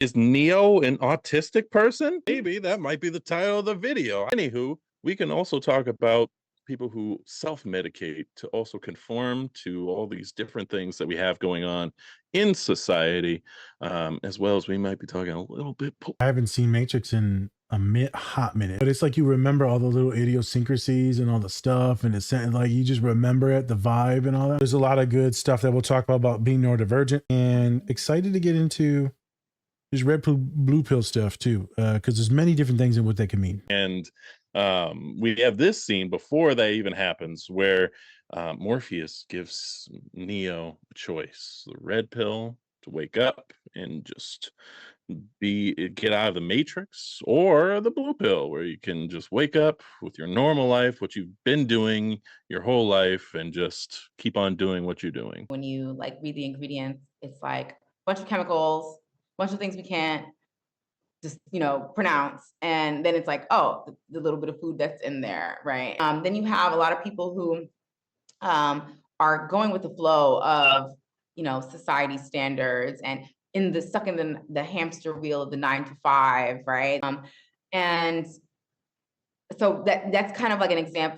Is Neo an autistic person? Maybe that might be the title of the video. Anywho, we can also talk about people who self-medicate to also conform to all these different things that we have going on in society, as well as we might be talking a little bit. I haven't seen Matrix in a hot minute, but it's like you remember all the little idiosyncrasies and all the stuff, and it's like you just remember it, the vibe and all that. There's a lot of good stuff that we'll talk about being neurodivergent, and excited to get into this red pill, blue pill stuff too, because there's many different things in what they can mean. And we have this scene before that even happens where Morpheus gives Neo a choice: the red pill to wake up and just get out of the matrix, or the blue pill where you can just wake up with your normal life, what you've been doing your whole life, and just keep on doing what you're doing. When you like read the ingredients, it's like a bunch of chemicals, a bunch of things we can't just pronounce, and then it's like, oh, the little bit of food that's in there, right? Then you have a lot of people who are going with the flow of society standards and stuck in the hamster wheel of the 9 to 5, right? And so that's kind of like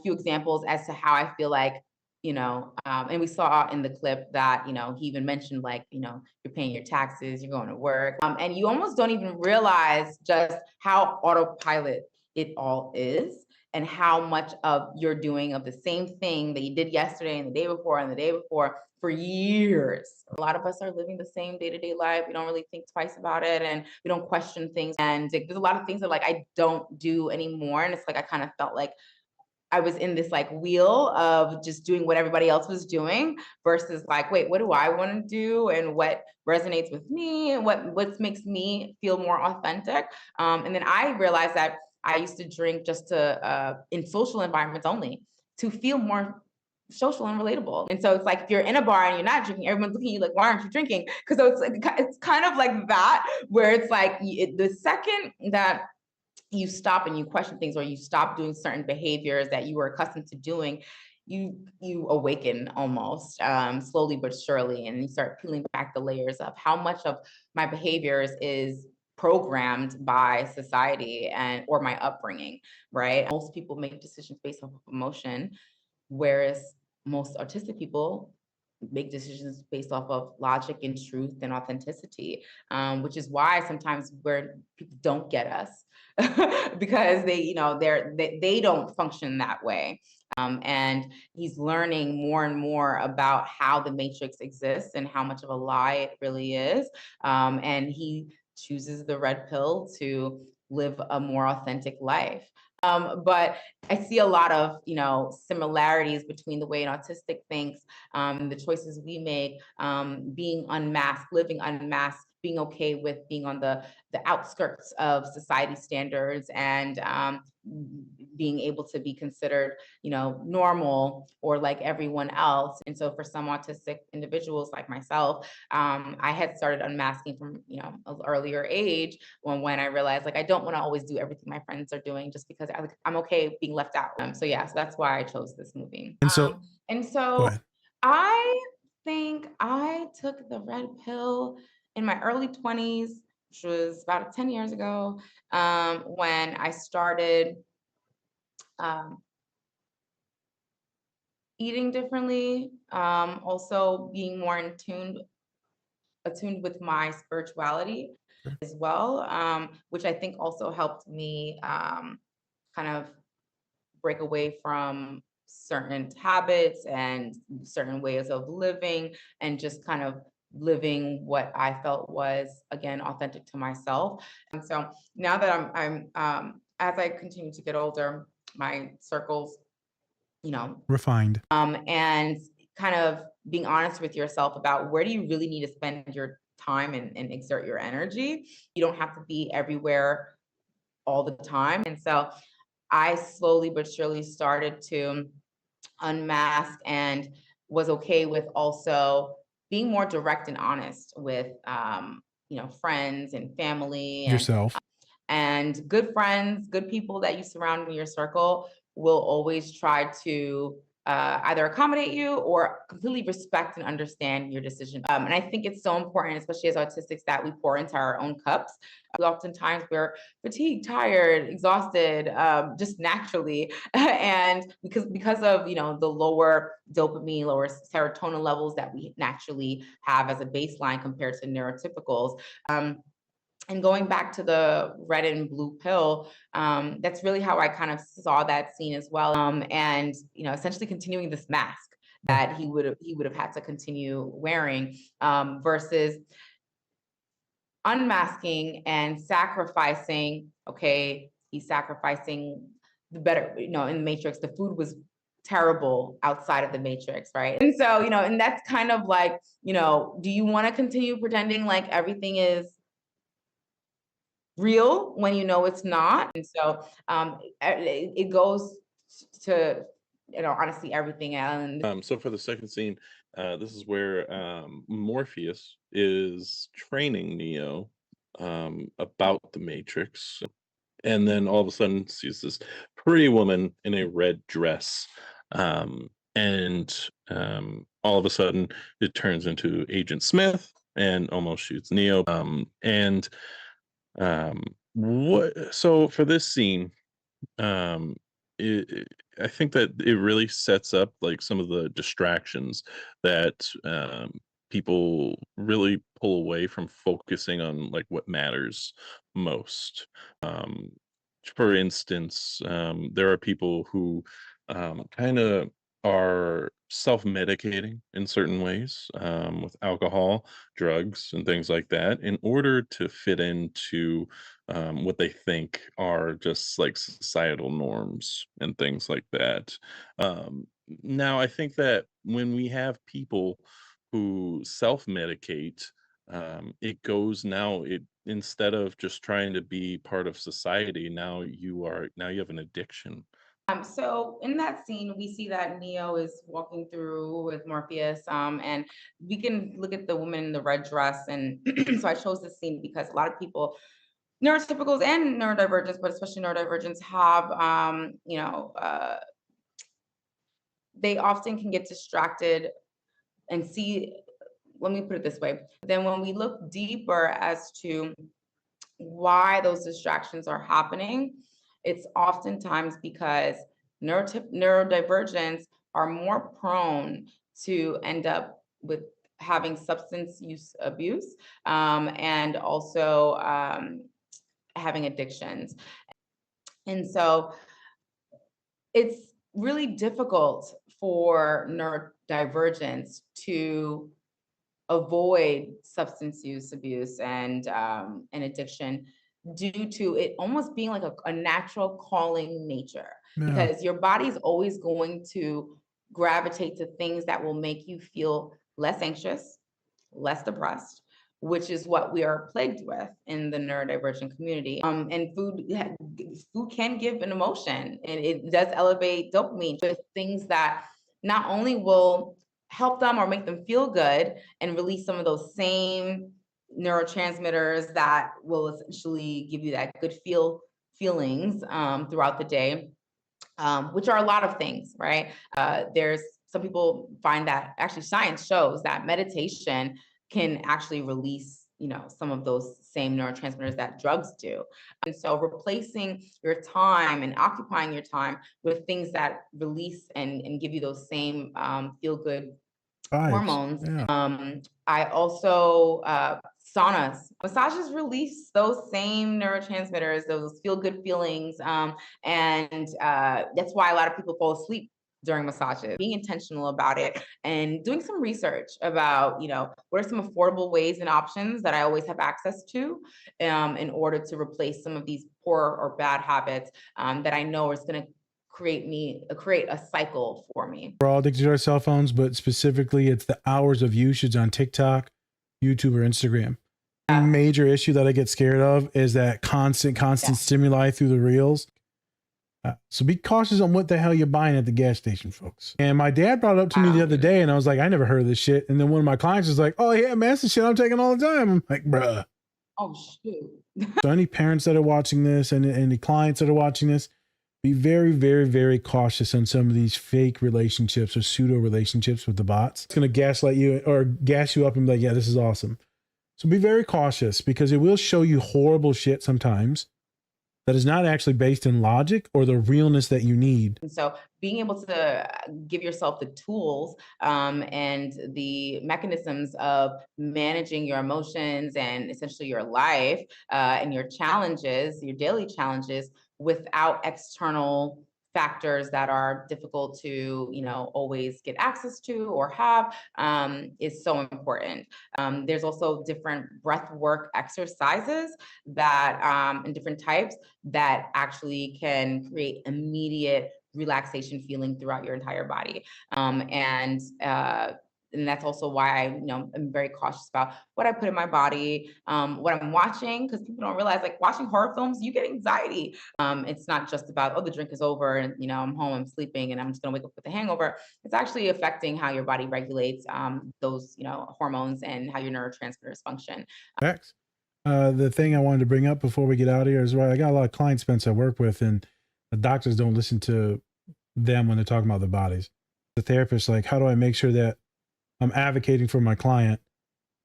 few examples as to how I feel like, and we saw in the clip that, he even mentioned like, you're paying your taxes, you're going to work, and you almost don't even realize just how autopilot it all is, and how much of you're doing of the same thing that you did yesterday and the day before and the day before for years. A lot of us are living the same day-to-day life. We don't really think twice about it, and we don't question things. And there's a lot of things that like I don't do anymore. And it's like I kind of felt like I was in this like wheel of just doing what everybody else was doing versus like, wait, what do I want to do and what resonates with me and what makes me feel more authentic. And then I realized that I used to drink just to in social environments only to feel more social and relatable. And so it's like if you're in a bar and you're not drinking, everyone's looking at you like, why aren't you drinking? Because it's kind of like that, where it's like the second that you stop and you question things, or you stop doing certain behaviors that you were accustomed to doing, you awaken almost slowly but surely, and you start peeling back the layers of how much of my behaviors is programmed by society and or my upbringing, right? Most people make decisions based off of emotion, whereas most autistic people make decisions based off of logic and truth and authenticity, which is why sometimes where people don't get us because they don't function that way. And he's learning more and more about how the matrix exists and how much of a lie it really is. And he chooses the red pill to live a more authentic life. But I see a lot of, similarities between the way an autistic thinks, the choices we make, being unmasked, living unmasked, being okay with being on the outskirts of society standards, and being able to be considered, normal or like everyone else. And so for some autistic individuals like myself, I had started unmasking from, an earlier age when I realized like I don't want to always do everything my friends are doing just because I'm okay being left out. So that's why I chose this movie. And so, go ahead. I think I took the red pill in my early 20s, which was about 10 years ago, when I started eating differently, also being more attuned with my spirituality as well, which I think also helped me kind of break away from certain habits and certain ways of living, and just kind of living what I felt was, again, authentic to myself. And so now that I'm as I continue to get older, my circles, Refined. and kind of being honest with yourself about where do you really need to spend your time and exert your energy. You don't have to be everywhere all the time. And so I slowly but surely started to unmask, and was okay with also being more direct and honest with friends and family, Yourself. and good friends, good people that you surround in your circle will always try to either accommodate you or completely respect and understand your decision. And I think it's so important, especially as autistics, that we pour into our own cups. Oftentimes we're fatigued, tired, exhausted, just naturally. And because of, the lower dopamine, lower serotonin levels that we naturally have as a baseline compared to neurotypicals. And going back to the red and blue pill, that's really how I kind of saw that scene as well. And essentially continuing this mask that he would have had to continue wearing, versus unmasking and sacrificing. Okay, he's sacrificing the better, in the Matrix, the food was terrible outside of the Matrix, right? And so, and that's kind of like, do you want to continue pretending like everything is real when it's not? And so it goes to honestly everything. And So for the second scene, this is where Morpheus is training Neo about the Matrix, and then all of a sudden sees this pretty woman in a red dress, and all of a sudden it turns into Agent Smith and almost shoots Neo. And so for this scene, I think that it really sets up like some of the distractions that people really pull away from focusing on like what matters most. Um, for instance, there are people who kind of are self-medicating in certain ways, with alcohol, drugs, and things like that in order to fit into what they think are just like societal norms and things like that. Now, I think that when we have people who self-medicate, it goes now, it instead of just trying to be part of society, now you have an addiction. So in that scene, we see that Neo is walking through with Morpheus, and we can look at the woman in the red dress. And so I chose this scene because a lot of people, neurotypicals and neurodivergents, but especially neurodivergents, have, they often can get distracted and see, let me put it this way. Then when we look deeper as to why those distractions are happening, it's oftentimes because neurodivergents are more prone to end up with having substance use abuse, and also having addictions. And so it's really difficult for neurodivergents to avoid substance use abuse and addiction due to it almost being like a natural calling nature. Yeah. Because your body's always going to gravitate to things that will make you feel less anxious, less depressed, which is what we are plagued with in the neurodivergent community. And food can give an emotion, and it does elevate dopamine with things that not only will help them or make them feel good and release some of those same neurotransmitters that will essentially give you that good feelings throughout the day, which are a lot of things, right? There's some people find that actually science shows that meditation can actually release, some of those same neurotransmitters that drugs do. And so replacing your time and occupying your time with things that release and give you those same feel-good hormones. Yeah. I also, saunas, massages release those same neurotransmitters, those feel-good feelings. And that's why a lot of people fall asleep during massages. Being intentional about it and doing some research about, what are some affordable ways and options that I always have access to, in order to replace some of these poor or bad habits that I know is going to create a cycle for me. We're all addicted to our cell phones, but specifically it's the hours of usage on TikTok, YouTube, or Instagram. The major issue that I get scared of is that constant stimuli through the reels. So be cautious on what the hell you're buying at the gas station, folks. And my dad brought it up to me the other day, and I was like, I never heard of this shit. And then one of my clients was like, oh yeah, man, that's the shit I'm taking all the time. I'm like, bruh. Oh shoot. So any parents that are watching this and any clients that are watching this, Be very, very, very cautious on some of these fake relationships or pseudo relationships with the bots. It's going to gaslight you or gas you up and be like, yeah, this is awesome. So be very cautious, because it will show you horrible shit sometimes that is not actually based in logic or the realness that you need. And so being able to give yourself the tools and the mechanisms of managing your emotions and essentially your life and your challenges, your daily challenges, without external factors that are difficult to, always get access to or have, is so important. There's also different breath work exercises that and different types that actually can create immediate relaxation feeling throughout your entire body. And that's also why I'm very cautious about what I put in my body, what I'm watching, because people don't realize, like, watching horror films, you get anxiety. It's not just about, oh, the drink is over and I'm home, I'm sleeping, and I'm just gonna wake up with a hangover. It's actually affecting how your body regulates those hormones and how your neurotransmitters function. Facts. The thing I wanted to bring up before we get out of here is, right, I got a lot of clients, Spence, I work with, and the doctors don't listen to them when they're talking about their bodies. The therapist, like, how do I make sure that I'm advocating for my client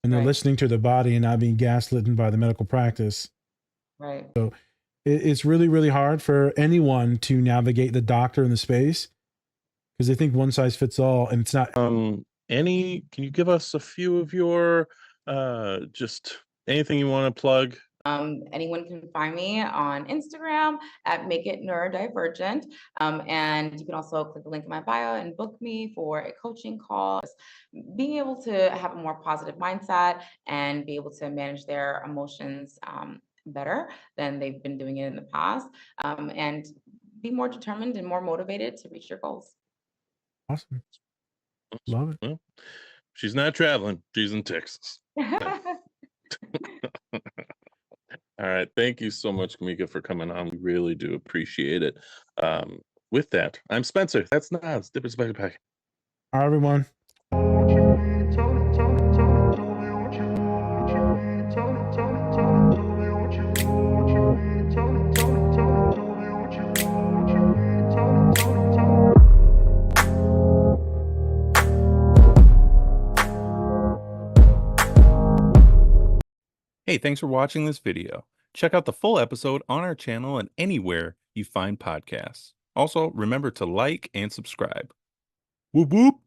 and they're Right. listening to their body and not being gaslit by the medical practice? Right. So it's really, really hard for anyone to navigate the doctor in the space, because they think one size fits all, and it's not. Can you give us a few of your just anything you want to plug? Anyone can find me on Instagram at Make It Neurodivergent. And you can also click the link in my bio and book me for a coaching call. Being able to have a more positive mindset and be able to manage their emotions better than they've been doing it in the past, and be more determined and more motivated to reach your goals. Awesome. Love it. Well, she's not traveling. She's in Texas. All right. Thank you so much, Kimika, for coming on. We really do appreciate it. With that, I'm Spencer. That's Nas. Dip his backpack. All right, everyone. Hey, thanks for watching this video. Check out the full episode on our channel and anywhere you find podcasts. Also, remember to like and subscribe. Whoop whoop!